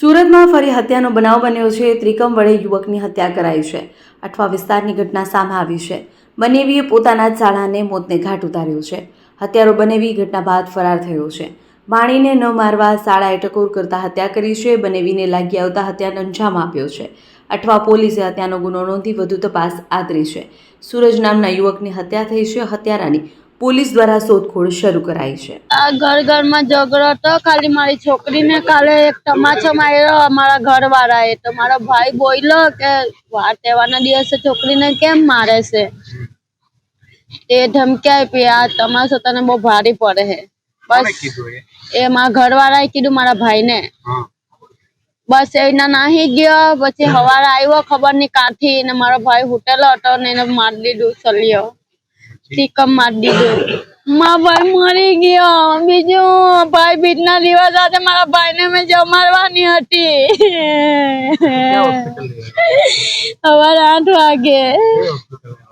સુરતમાં ફરી હત્યાનો બનાવ બન્યો છે। ત્રિકમ વડે યુવકની હત્યા કરાઈ છે। અઠવા વિસ્તારની ઘટના સામે આવી છે। બનેવીએ પોતાના જ સાળાને મોતને ઘાટ ઉતાર્યો છે। હત્યારો બનેવી ઘટના બાદ ફરાર થયો છે। ભાણીને ન મારવા સાળાએ ટકોર કરતા હત્યા કરી છે। બનેવીને લાગી આવતા હત્યાનો અંજામ આપ્યો છે। અઠવા પોલીસે હત્યાનો ગુનો નોંધી વધુ તપાસ આદરી છે। સૂરજ નામના યુવકની હત્યા થઈ છે। હત્યારાની પોલીસ દ્વારા શોધખોળ શરૂ કરાઈ છે। આ ઘર માં ઝઘડો હતો। ખાલી મારી છોકરીને કાલે એક તમાચો માર્યો અમારા ઘરવાળાએ। તો મારો ભાઈ બોલ્યો કે વાર તહેવારના દિવસે છોકરીને કેમ મારે છે, તે ધમકી આપી। આ તમાચો તને બહુ ભારે પડે છે। બસ એ મારા ઘરવાળાએ કીધું મારા ભાઈને। બસ એના નાહી ગયો। પછી સવારે આવ્યો ખબર નહીં કાથી ને મારો ભાઈ હોટેલ હતો ને એને મારી દીધું સલિયો ટીકમ મારી દીધું। મારા ભાઈ મરી ગયો। બીજું ભાઈ બીજના દિવસ આજે મારા ભાઈને મેં જમાડવાની હતી। સવારે 8 વાગે